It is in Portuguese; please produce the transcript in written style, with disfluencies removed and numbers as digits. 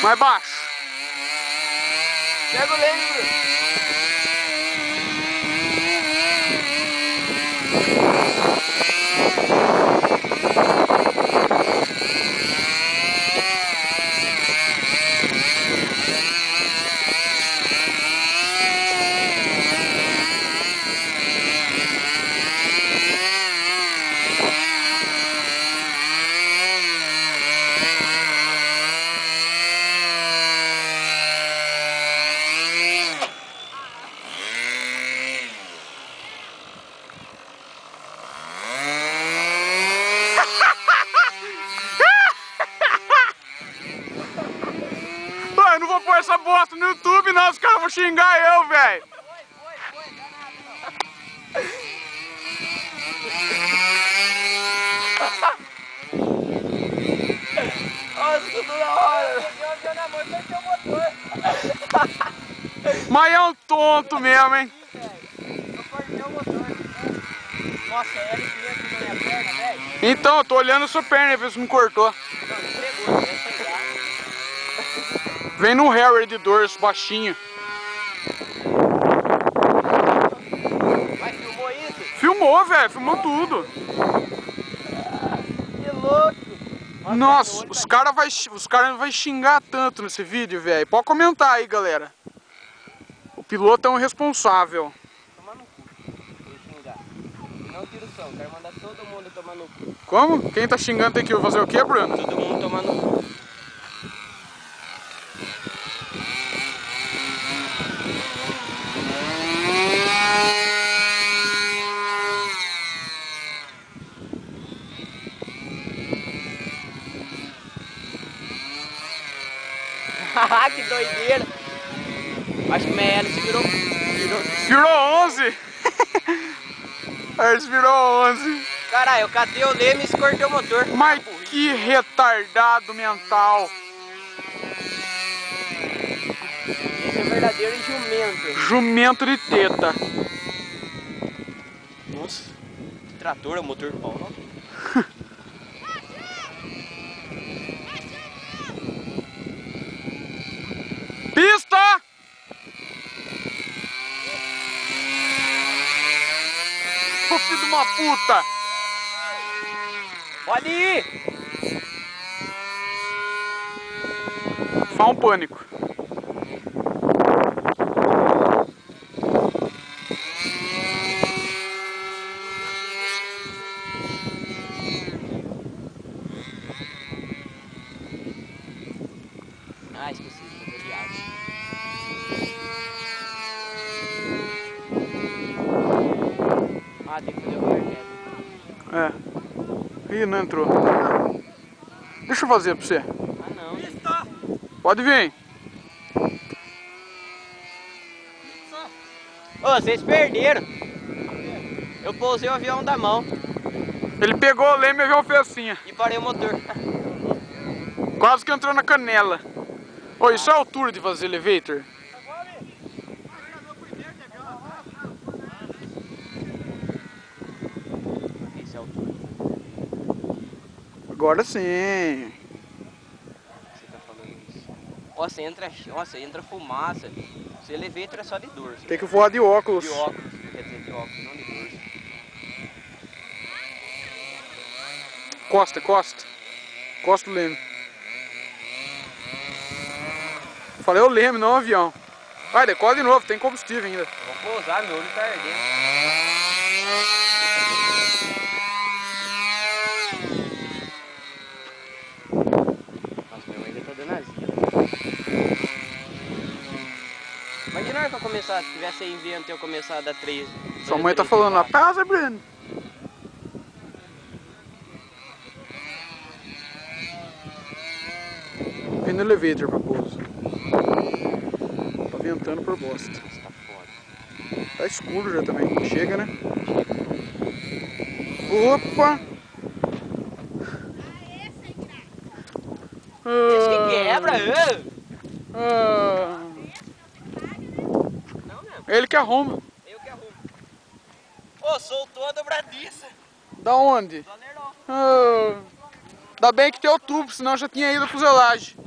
Mais baixo. Pega o leme, Bruno. Eu não vou pôr essa bosta no YouTube não, os caras vão xingar eu, velho. Nossa, tudo na hora. Eu na mão e perdi o motor. Mas é um tonto mesmo, hein? Eu cortei o motor. Nossa, é ele mesmo na minha perna, velho. Então, eu tô olhando a sua perna, ver se não cortou. Não, entregou, vai chegar. Vem no Harry de dorso, baixinho. Mas filmou isso? Filmou, velho, filmou tudo. Que louco. Nossa, os caras vai xingar tanto nesse vídeo, velho. Pode comentar aí, galera. O piloto é um responsável. Toma no cu. Vou xingar. Não tira o som, quero mandar todo mundo tomar no cu. Como? Quem tá xingando tem que fazer o quê, Bruno? Todo mundo tomar no cu. Que doideira. Acho que minha hélice virou... Virou 11. A hélice virou 11. Caralho, eu catei o leme e escortei o motor. Mas que retardado mental. Esse é o verdadeiro jumento. Jumento de teta. Nossa, que trator é o motor do pau, não? Pista! Ô filho de uma puta! Pode ir! Faz um pânico. Ah, esqueci de fazer de água. Ah, tem que fazer o martelo. É. Ih, não entrou. Deixa eu fazer pra você. Ah, não. Pode vir. Ô, vocês perderam. Eu pousei o avião da mão Ele pegou o leme e o avião fez assim, ó. e parei o motor. Quase que entrou na canela. Ô, isso é a altura de fazer elevator? Esse é o altura. Agora sim. Você tá falando isso. Nossa, entra fumaça. Se elevator é só de dorso. Tem que voar de óculos. De óculos, quer dizer, de óculos, não de dorso. Costa, costa. Costa o leme. Falei o leme, não o avião. Vai, decola de novo, tem combustível ainda. Eu vou pousar, meu olho tá ardendo. Nossa, meu ainda tá dando azia. Imagina a hora que eu começar, se tivesse aí vento e eu começar a dar 3. Sua mãe tá falando na casa, Bruno. Vem no elevator pra pouso. Tá ventando por bosta. Tá foda. Tá escuro já também. Chega, né? Opa! Esse que quebra, Ah. Não mesmo. Ele que arruma. Eu que arrumo. Ô, soltou a dobradiça. Da onde? Do alerão. Ainda bem que tem o tubo, senão já tinha ido a fuselagem.